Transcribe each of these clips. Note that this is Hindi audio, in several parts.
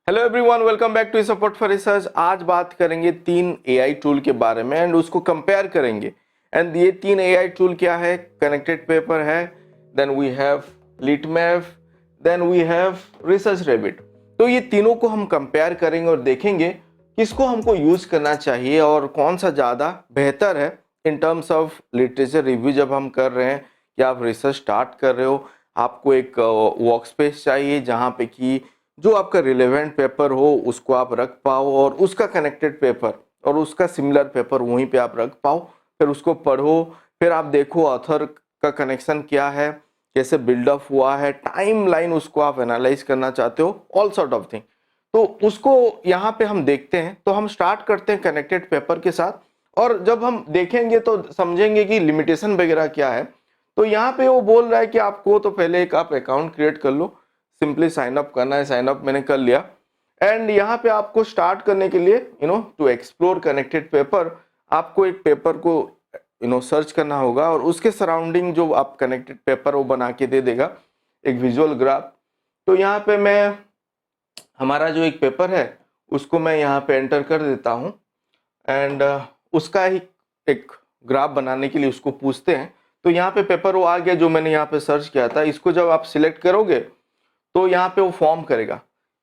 Hello everyone, welcome back to support for research. आज बात करेंगे 3 एआई टूल के बारे में एंड उसको कंपेयर करेंगे। एंड ये 3 एआई टूल क्या है? कनेक्टेड पेपर है, then we have Litmap, then we have Research Rabbit. तो ये तीनों को हम कंपेयर करेंगे और देखेंगे किसको हमको यूज करना चाहिए और कौन सा ज़्यादा बेहतर है in terms of literature review. जब हम कर रहे हैं कि आप रिसर्च स्टार्ट कर रहे हो, आपको एक वर्क स्पेस चाहिए जहाँ पे कि जो आपका रिलेवेंट पेपर हो उसको आप रख पाओ और उसका कनेक्टेड पेपर और उसका सिमिलर पेपर वहीं पे आप रख पाओ, फिर उसको पढ़ो, फिर आप देखो ऑथर का कनेक्शन क्या है, कैसे बिल्डअप हुआ है, टाइम लाइन उसको आप एनालाइज करना चाहते हो, ऑल सॉर्ट ऑफ थिंग। तो उसको यहाँ पे हम देखते हैं। तो हम स्टार्ट करते हैं कनेक्टेड पेपर के साथ और जब हम देखेंगे तो समझेंगे कि लिमिटेशन वगैरह क्या है। तो यहाँ पे वो बोल रहा है कि आपको तो पहले एक आप अकाउंट क्रिएट कर लो, सिंपली साइन अप करना है। साइन अप मैंने कर लिया एंड यहाँ पे आपको स्टार्ट करने के लिए टू एक्सप्लोर कनेक्टेड पेपर, आपको एक पेपर को सर्च करना होगा और उसके सराउंडिंग जो आप कनेक्टेड पेपर वो बना के दे देगा एक विजुअल ग्राफ। तो यहाँ पे मैं हमारा जो एक पेपर है उसको मैं यहाँ पे एंटर कर देता हूँ एंड उसका ही एक ग्राफ बनाने के लिए उसको पूछते हैं। तो यहाँ पे पेपर वो आ गया जो मैंने यहाँ पे सर्च किया था। इसको जब आप सिलेक्ट करोगे तो यहाँ पे वो फॉर्म करेगा।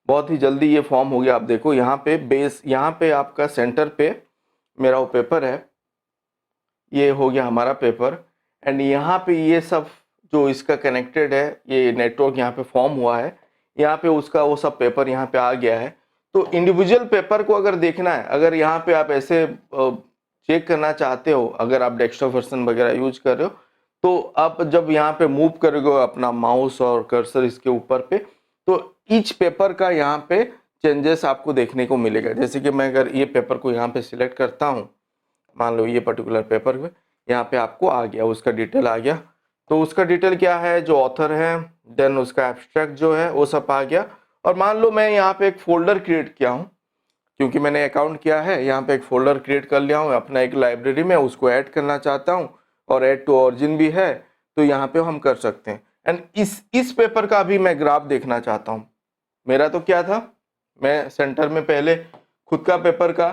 बहुत ही जल्दी ये फॉर्म हो गया। आप देखो यहाँ पे बेस, यहाँ पे आपका सेंटर पे मेरा वो पेपर है, ये हो गया हमारा पेपर एंड यहाँ पे ये सब जो इसका कनेक्टेड है, ये नेटवर्क यहाँ पे फॉर्म हुआ है, यहाँ पे उसका वो सब पेपर यहाँ पे आ गया है। तो इंडिविजुअल पेपर को अगर देखना है, अगर यहाँ पे आप ऐसे चेक करना चाहते हो, अगर आप डेस्कटॉप वर्जन वगैरह यूज कर रहे हो, तो आप जब यहाँ पे मूव करोगे अपना माउस और कर्सर इसके ऊपर पे, तो ईच पेपर का यहाँ पे चेंजेस आपको देखने को मिलेगा। जैसे कि मैं अगर ये पेपर को यहाँ पे सिलेक्ट करता हूँ, मान लो ये पर्टिकुलर पेपर में यहाँ पे आपको आ गया, उसका डिटेल आ गया। तो उसका डिटेल क्या है, जो ऑथर है, देन उसका एब्स्ट्रैक्ट जो है वो सब आ गया। और मान लो मैं यहाँ पे एक फोल्डर क्रिएट किया हूँ, क्योंकि मैंने अकाउंट किया है, यहाँ पे एक फोल्डर क्रिएट कर लिया हूँ अपना एक लाइब्रेरी में, उसको ऐड करना चाहता हूँ और ऐड टू ओरिजिन भी है, तो यहाँ पे हम कर सकते हैं। एंड इस पेपर का भी मैं ग्राफ देखना चाहता हूँ। मेरा तो क्या था, मैं सेंटर में पहले खुद का पेपर का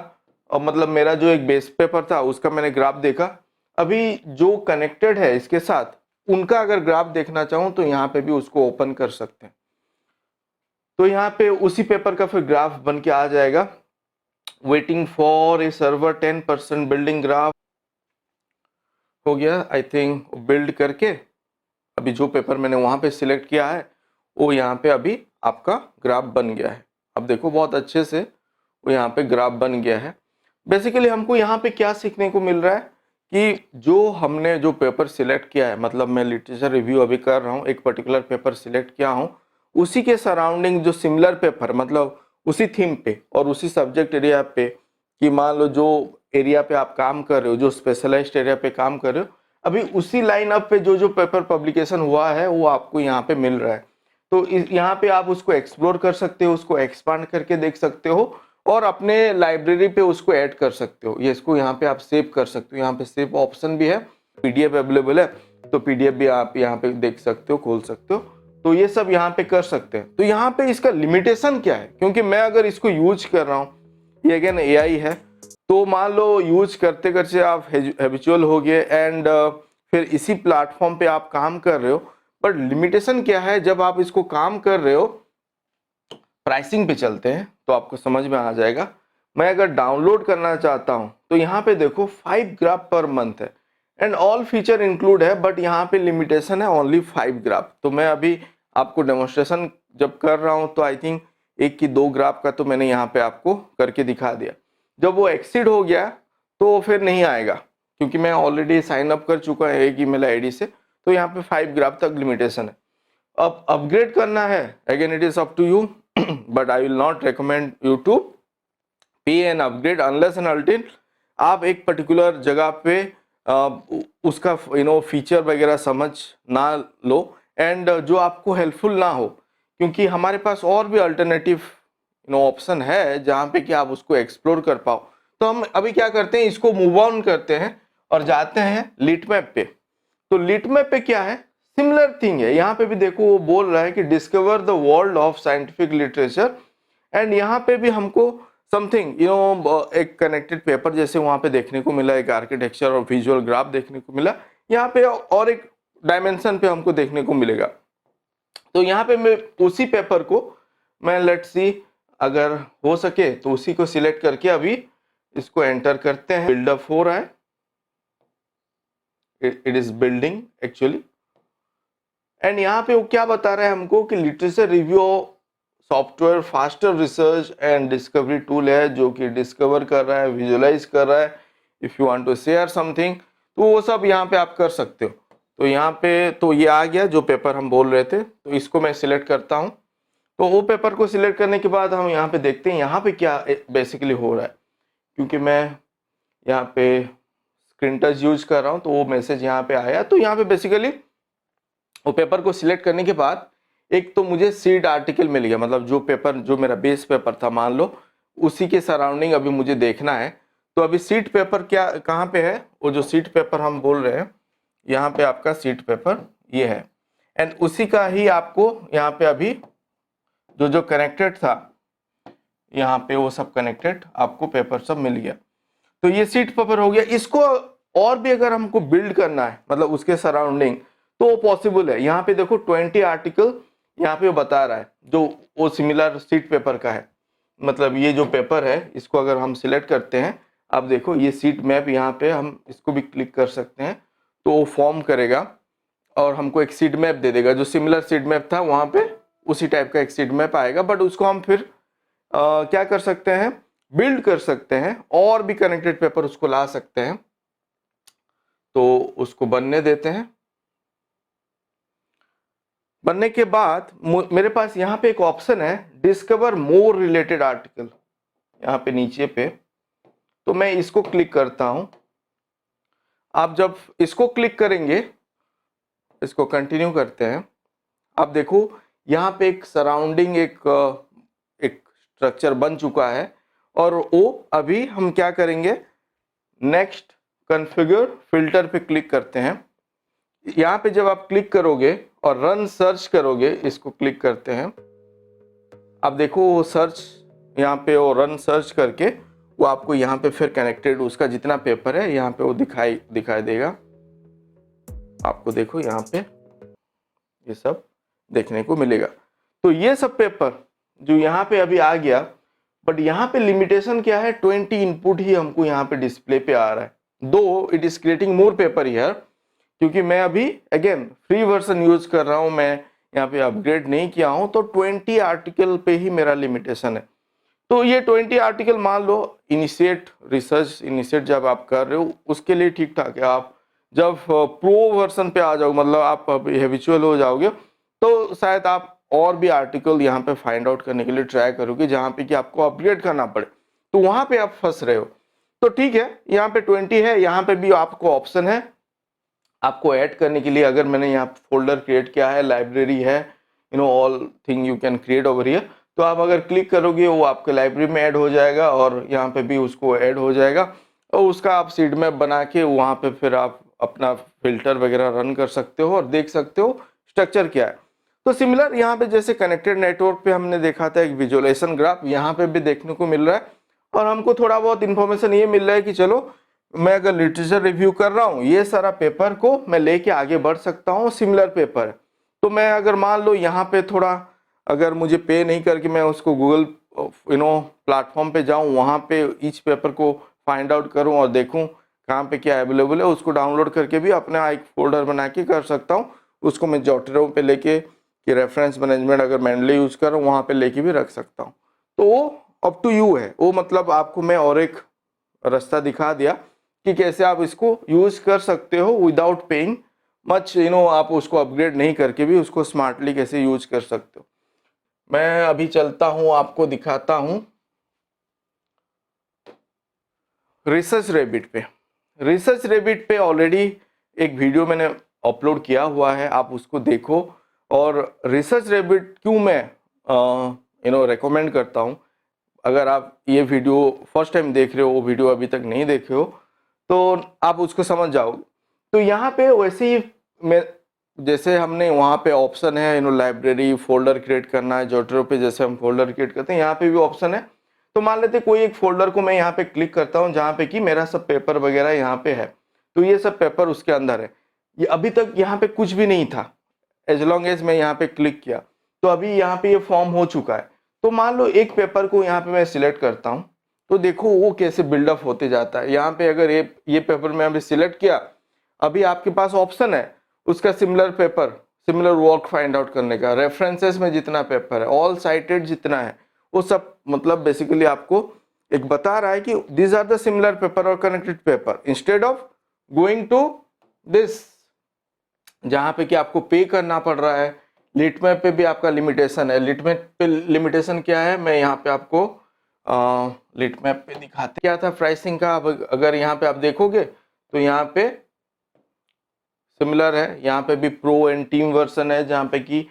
और मतलब मेरा जो एक बेस पेपर था उसका मैंने ग्राफ देखा। अभी जो कनेक्टेड है इसके साथ उनका अगर ग्राफ देखना चाहूँ तो यहाँ पे भी उसको ओपन कर सकते हैं। तो यहाँ पे उसी पेपर का फिर ग्राफ बन के आ जाएगा। Waiting for a server 10% building graph हो गया, आई थिंक बिल्ड करके अभी जो पेपर मैंने वहां पे सिलेक्ट किया है वो यहाँ पे अभी आपका ग्राफ बन गया है। अब देखो बहुत अच्छे से वो यहाँ पे ग्राफ बन गया है। बेसिकली हमको यहाँ पे क्या सीखने को मिल रहा है कि जो हमने जो पेपर सिलेक्ट किया है, मतलब मैं लिटरेचर रिव्यू अभी कर रहा हूँ, एक पर्टिकुलर पेपर सिलेक्ट किया हूँ, उसी के सराउंडिंग जो सिमिलर पेपर, मतलब उसी थीम पे और उसी सब्जेक्ट एरिया पे, कि मान लो जो एरिया पे आप काम कर रहे हो, जो स्पेशलाइज्ड एरिया पे काम कर रहे हो, अभी उसी लाइन अप पे जो पेपर पब्लिकेशन हुआ है वो आपको यहाँ पे मिल रहा है। तो यहाँ पे आप उसको एक्सप्लोर कर सकते हो, उसको एक्सपांड करके देख सकते हो और अपने लाइब्रेरी पे उसको ऐड कर सकते हो। ये इसको यहाँ पे आप सेव कर सकते हो, यहाँ पे सेव ऑप्शन भी है, पीडीएफ अवेलेबल है, तो पीडीएफ भी आप यहाँ पे देख सकते हो, खोल सकते हो। तो ये सब यहाँ पे कर सकते हैं। तो यहाँ पे इसका लिमिटेशन क्या है, क्योंकि मैं अगर इसको यूज कर रहा हूँ, ये अगेन एआई है, तो मान लो यूज करते करते आप हैबिचुअल हो गए एंड फिर इसी प्लेटफॉर्म पे आप काम कर रहे हो। बट लिमिटेशन क्या है, जब आप इसको काम कर रहे हो, प्राइसिंग पे चलते हैं तो आपको समझ में आ जाएगा। मैं अगर डाउनलोड करना चाहता हूं तो यहाँ पे देखो 5 ग्राफ पर मंथ है एंड ऑल फीचर इंक्लूड है, बट यहाँ पे लिमिटेशन है ओनली 5 ग्राफ। तो मैं अभी आपको डेमोन्स्ट्रेशन जब कर रहा हूँ तो आई थिंक 1 की 2 ग्राफ का तो मैंने यहाँ पे आपको करके दिखा दिया। जब वो एक्सीड हो गया तो फिर नहीं आएगा, क्योंकि मैं ऑलरेडी साइन अप कर चुका है एक ईमेल आईडी से। तो यहाँ पे 5 ग्राफ तक लिमिटेशन है। अब अपग्रेड करना है, again it is up to you, but I will not recommend you to pay an upgrade unless and until आप एक पर्टिकुलर जगह पे उसका फीचर वगैरह समझ ना लो एंड जो आपको हेल्पफुल ना हो, क्योंकि हमारे पास और भी अल्टरनेटिव ऑप्शन है जहाँ पे कि आप उसको एक्सप्लोर कर पाओ। तो हम अभी क्या करते हैं, इसको मूव ऑन करते हैं और जाते हैं लिटमैप पे। तो लिटमैप पे क्या है, सिमिलर थिंग है। यहाँ पे भी देखो वो बोल रहा है कि discover the world of scientific literature and यहाँ पे भी हमको समथिंग एक कनेक्टेड पेपर जैसे वहाँ पे देखने को मिला, एक आर्किटेक्चर और विजुअल ग्राफ देखने को मिला, यहाँ पे और एक डायमेंशन पे हमको देखने को मिलेगा। तो यहाँ पे मैं उसी पेपर को मैं लेट्स सी अगर हो सके तो उसी को सिलेक्ट करके अभी इसको एंटर करते हैं। बिल्डअप हो रहा है, it is building actually. And यहाँ पे वो क्या बता रहा है हमको कि literature review software faster research and discovery tool है, जो कि डिस्कवर कर रहा है, विजुअलाइज कर रहा है। If you want to share something तो वो सब यहाँ पे आप कर सकते हो। तो यहाँ पे तो ये आ गया जो पेपर हम बोल रहे थे, तो इसको मैं सिलेक्ट करता हूँ। तो वो पेपर को सिलेक्ट करने के बाद हम यहाँ पे देखते हैं यहाँ पे क्या बेसिकली हो रहा है। क्योंकि मैं यहाँ पे स्क्रीन टच यूज कर रहा हूँ तो वो मैसेज यहाँ पे आया। तो यहाँ पे बेसिकली वो पेपर को सिलेक्ट करने के बाद एक तो मुझे सीड आर्टिकल मिल गया, मतलब जो पेपर जो मेरा बेस पेपर था मान लो उसी के सराउंडिंग अभी मुझे देखना है। तो अभी सीट पेपर क्या कहाँ पे है, वो जो सीट पेपर हम बोल रहे हैं यहाँ पे आपका सीट पेपर ये है। एंड उसी का ही आपको यहाँ पे अभी जो जो कनेक्टेड था यहाँ पे वो सब कनेक्टेड आपको पेपर सब मिल गया। तो ये सीट पेपर हो गया। इसको और भी अगर हमको बिल्ड करना है मतलब उसके सराउंडिंग तो वो पॉसिबल है। यहाँ पे देखो 20 आर्टिकल यहाँ पे बता रहा है जो वो सिमिलर सीट पेपर का है। मतलब ये जो पेपर है इसको अगर हम सिलेक्ट करते हैं, आप देखो ये सीट मैप यहाँ पे हम इसको भी क्लिक कर सकते हैं तो वो फॉर्म करेगा और हमको एक सीट मैप दे देगा। जो सिमिलर सीट मैप था वहाँ पे उसी टाइप का एक सीट मैप आएगा, बट उसको हम फिर क्या कर सकते हैं, बिल्ड कर सकते हैं और भी कनेक्टेड पेपर उसको ला सकते हैं। तो उसको बनने देते हैं। बनने के बाद मेरे पास यहाँ पे एक ऑप्शन है डिस्कवर मोर रिलेटेड आर्टिकल, यहाँ पे नीचे पे। तो मैं इसको क्लिक करता हूं। आप जब इसको क्लिक करेंगे, इसको कंटिन्यू करते हैं, आप देखो यहाँ पे एक सराउंडिंग एक स्ट्रक्चर बन चुका है। और वो अभी हम क्या करेंगे, नेक्स्ट कॉन्फ़िगर फिल्टर पे क्लिक करते हैं। यहाँ पे जब आप क्लिक करोगे और रन सर्च करोगे, इसको क्लिक करते हैं, आप देखो वो सर्च यहाँ पे वो रन सर्च करके वो आपको यहाँ पे फिर कनेक्टेड उसका जितना पेपर है यहाँ पे वो दिखाई देगा आपको। देखो यहाँ पे ये सब देखने को मिलेगा। तो ये सब पेपर जो यहाँ पे अभी आ गया, बट यहाँ पे लिमिटेशन क्या है, 20 इनपुट ही हमको यहाँ पे डिस्प्ले पे आ रहा है। दो it is creating more paper here, क्योंकि मैं अभी अगेन फ्री वर्जन यूज कर रहा हूँ, मैं यहाँ पे अपग्रेड नहीं किया हूँ। तो 20 आर्टिकल पे ही मेरा लिमिटेशन है। तो ये 20 आर्टिकल मान लो इनिशिएट रिसर्च इनिशिएट जब आप कर रहे हो उसके लिए ठीक ठाक है। आप जब प्रो वर्जन पे आ जाओ, मतलब आप हैबिचुअल हो जाओगे, तो शायद आप और भी आर्टिकल यहाँ पे फाइंड आउट करने के लिए ट्राई करोगे जहाँ पे कि आपको अपग्रेड करना पड़े, तो वहाँ पे आप फंस रहे हो। तो ठीक है, यहाँ पे 20 है, यहाँ पे भी आपको ऑप्शन है आपको ऐड करने के लिए। अगर मैंने यहाँ फोल्डर क्रिएट किया है, लाइब्रेरी है, all thing you can create over here, तो आप अगर क्लिक करोगे वो आपके लाइब्रेरी में ऐड हो जाएगा और यहाँ पे भी उसको ऐड हो जाएगा। और उसका आप सीड मैप बना के वहाँ पे फिर आप अपना फिल्टर वगैरह रन कर सकते हो और देख सकते हो स्ट्रक्चर क्या है। तो सिमिलर यहाँ पे जैसे कनेक्टेड नेटवर्क पे हमने देखा था एक विजुअलाइजेशन ग्राफ, यहाँ पे भी देखने को मिल रहा है। और हमको थोड़ा बहुत इंफॉर्मेशन ये मिल रहा है कि चलो मैं अगर लिटरेचर रिव्यू कर रहा हूँ, ये सारा पेपर को मैं लेके आगे बढ़ सकता हूँ, सिमिलर पेपर। तो मैं अगर मान लो यहाँ पे थोड़ा अगर मुझे पे नहीं करके मैं उसको गूगल प्लेटफॉर्म पे जाऊँ, वहाँ पे ईच पेपर को फाइंड आउट करूँ और देखूँ कहाँ पे क्या अवेलेबल है, उसको डाउनलोड करके भी अपना एक फोल्डर बना के कर सकता हूँ। उसको मैं जॉटरो पे लेके कि रेफरेंस मैनेजमेंट अगर मैनुअली यूज कर रहा हूँ वहाँ पे लेके भी रख सकता हूँ। तो वो अप टू यू है। वो मतलब आपको मैं और एक रास्ता दिखा दिया कि कैसे आप इसको यूज कर सकते हो विदाउट पेइंग मच, आप उसको अपग्रेड नहीं करके भी उसको स्मार्टली कैसे यूज कर सकते हो। मैं अभी चलता हूं, आपको दिखाता हूं रिसर्च रैबिट पे। रिसर्च रैबिट पे ऑलरेडी एक वीडियो मैंने अपलोड किया हुआ है, आप उसको देखो। और रिसर्च रैबिट क्यों मैं रेकमेंड करता हूं, अगर आप ये वीडियो फर्स्ट टाइम देख रहे हो, वो वीडियो अभी तक नहीं देखे हो, तो आप उसको समझ जाओगे। तो यहाँ पे वैसे ही मैं जैसे हमने वहाँ पे ऑप्शन है लाइब्रेरी फोल्डर क्रिएट करना है, जोटरो पे जैसे हम फोल्डर क्रिएट करते हैं यहाँ पे भी ऑप्शन है। तो मान लेते कोई एक फोल्डर को मैं यहाँ पे क्लिक करता हूँ जहाँ पे कि मेरा सब पेपर वगैरह यहाँ पे है, तो ये सब पेपर उसके अंदर है। ये अभी तक यहाँ पे कुछ भी नहीं था, एज लॉन्ग एज मैं यहाँ पे क्लिक किया तो अभी यहाँ पे ये फॉर्म हो चुका है। तो मान लो एक पेपर को यहाँ पे मैं सिलेक्ट करता हूँ, तो देखो वो कैसे बिल्डअप होते जाता है। यहाँ पे अगर ये पेपर मैं अभी सिलेक्ट किया, अभी आपके पास ऑप्शन है उसका similar paper, similar work find out करने का। रेफरेंसेस में जितना पेपर है, ऑल साइटेड जितना है, वो सब मतलब बेसिकली आपको एक बता रहा है कि these are the similar paper और connected paper, instead of going to this जहां पे कि आपको पे करना पड़ रहा है। लिटमैप पे भी आपका लिमिटेशन है। लिटमैप पे लिमिटेशन क्या है, मैं यहाँ पे आपको लिटमैप पे दिखाते क्या था प्राइसिंग का। अगर यहाँ पे आप देखोगे तो यहाँ पे सिमिलर है, यहाँ पे भी प्रो एंड टीम वर्जन है जहाँ पे कि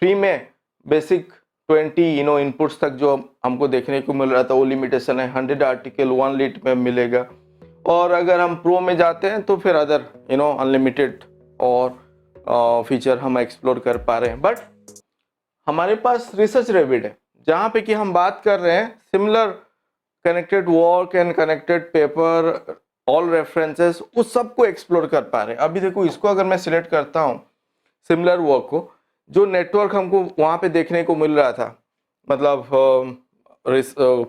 फ्री में बेसिक 20 इनपुट्स तक जो हमको देखने को मिल रहा था वो लिमिटेशन है। 100 आर्टिकल 1 लीट में मिलेगा। और अगर हम प्रो में जाते हैं तो फिर अदर अनलिमिटेड और फीचर हम एक्सप्लोर कर पा रहे हैं। बट हमारे पास रिसर्च रैबिट है जहाँ पे कि हम बात कर रहे हैं similar connected work and connected paper, all references, उस सब को एक्सप्लोर कर पा रहे हैं। अभी देखो इसको अगर मैं सिलेक्ट करता हूँ सिमिलर वर्क को, जो नेटवर्क हमको वहाँ पे देखने को मिल रहा था मतलब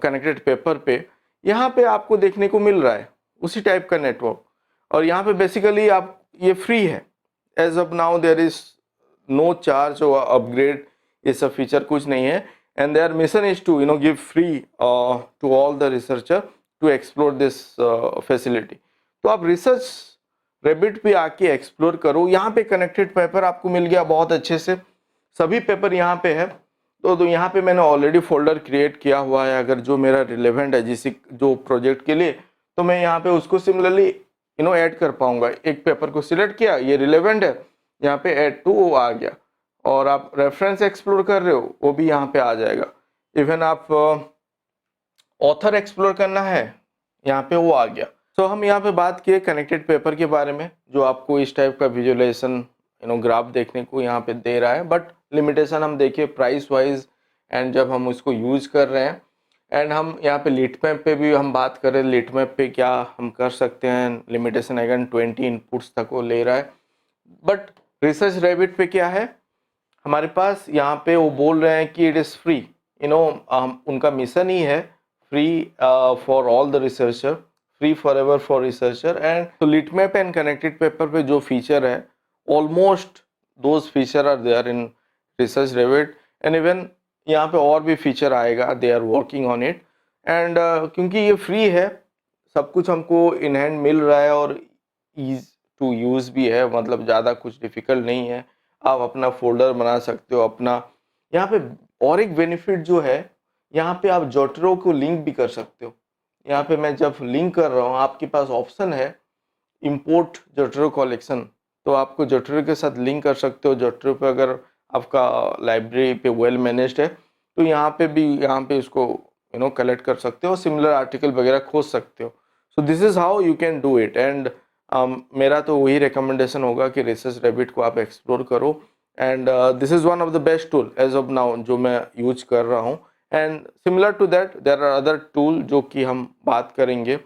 कनेक्टेड पेपर पे, यहाँ पे आपको देखने को मिल रहा है उसी टाइप का नेटवर्क। और यहाँ पे बेसिकली आप ये फ्री है। As of now there is no charge और अपग्रेड, ये सब फीचर कुछ नहीं है। And their mission is to give free to all the researcher to explore this facility. तो आप रिसर्च रैबिट पे आके एक्सप्लोर करो। यहाँ पे कनेक्टेड पेपर आपको मिल गया बहुत अच्छे से, सभी पेपर यहाँ पे है। तो यहाँ पे मैंने ऑलरेडी फोल्डर क्रिएट किया हुआ है। अगर जो मेरा रिलेवेंट है जो प्रोजेक्ट के लिए, तो मैं यहाँ पे उसको सिमिलरली ऐड कर पाऊंगा। एक पेपर को सिलेक्ट किया, ये रिलेवेंट है, यहाँ पे ऐड टू वो आ गया। और आप रेफरेंस एक्सप्लोर कर रहे हो वो भी यहाँ पे आ जाएगा। इवन आप ऑथर एक्सप्लोर करना है, यहाँ पे वो आ गया। तो हम यहाँ पे बात किए कनेक्टेड पेपर के बारे में, जो आपको इस टाइप का विजुअलाइजेशन ग्राफ देखने को यहाँ पे दे रहा है। बट लिमिटेशन हम देखिए प्राइस वाइज एंड जब हम उसको यूज कर रहे हैं। एंड हम यहाँ पे लिटमैप पे भी हम बात करें, लिटमैप पे क्या हम कर सकते हैं। लिमिटेशन अगेन 20 इनपुट्स तक वो ले रहा है। बट रिसर्च रैबिट पे क्या है, हमारे पास यहाँ पे वो बोल रहे हैं कि इट इज़ फ्री। उनका मिशन ही है free for all the researcher, free forever for researcher. And तो लिटमैप एंड कनेक्टेड पेपर पे जो फीचर है, almost those feature are there in research rabbit. And even यहाँ पे और भी फीचर आएगा, they are working on it. And क्योंकि ये फ्री है, सब कुछ हमको इन हैंड मिल रहा है और ईज टू यूज़ भी है, मतलब ज़्यादा कुछ डिफ़िकल्ट नहीं है। आप अपना फोल्डर बना सकते हो अपना। यहाँ पे और एक बेनिफिट जो है, यहाँ पे आप जोटरो को लिंक भी कर सकते हो। यहाँ पे मैं जब लिंक कर रहा हूँ, आपके पास ऑप्शन है इंपोर्ट जोटरो कलेक्शन, तो आपको जोटरो के साथ लिंक कर सकते हो। जोटरो पे अगर आपका लाइब्रेरी पे वेल मैनेज्ड है तो यहाँ पे इसको कलेक्ट कर सकते हो, सिमिलर आर्टिकल वगैरह खोज सकते हो। So this is how you can do it. And मेरा तो वही रिकमेंडेशन होगा कि रिसर्च रैबिट को आप एक्सप्लोर करो। And this is one of the best tool as of now जो मैं यूज कर रहा हूँ। And similar to that there are other tool जो कि हम बात करेंगे,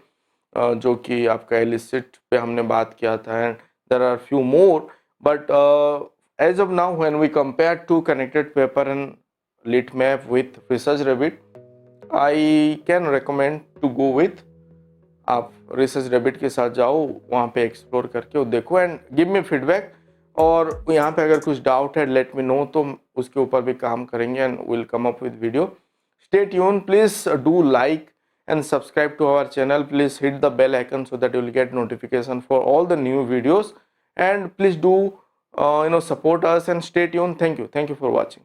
जो कि आपका इलिसिट पे हमने बात किया था। And there are few more, but as of now when we compare to connected paper and litmap with research rabbit, I can recommend to go with आप रिसर्च रैबिट के साथ जाओ, वहाँ पे एक्सप्लोर करके वो देखो एंड गिव मी फीडबैक। और यहाँ पे अगर कुछ डाउट है लेट मी नो, तो उसके ऊपर भी काम करेंगे and will come up with video. Stay tune, please do like and subscribe to our channel. Please hit the bell icon so that you will get notification for all the new videos, and please do support us and stay tuned. Thank you for watching.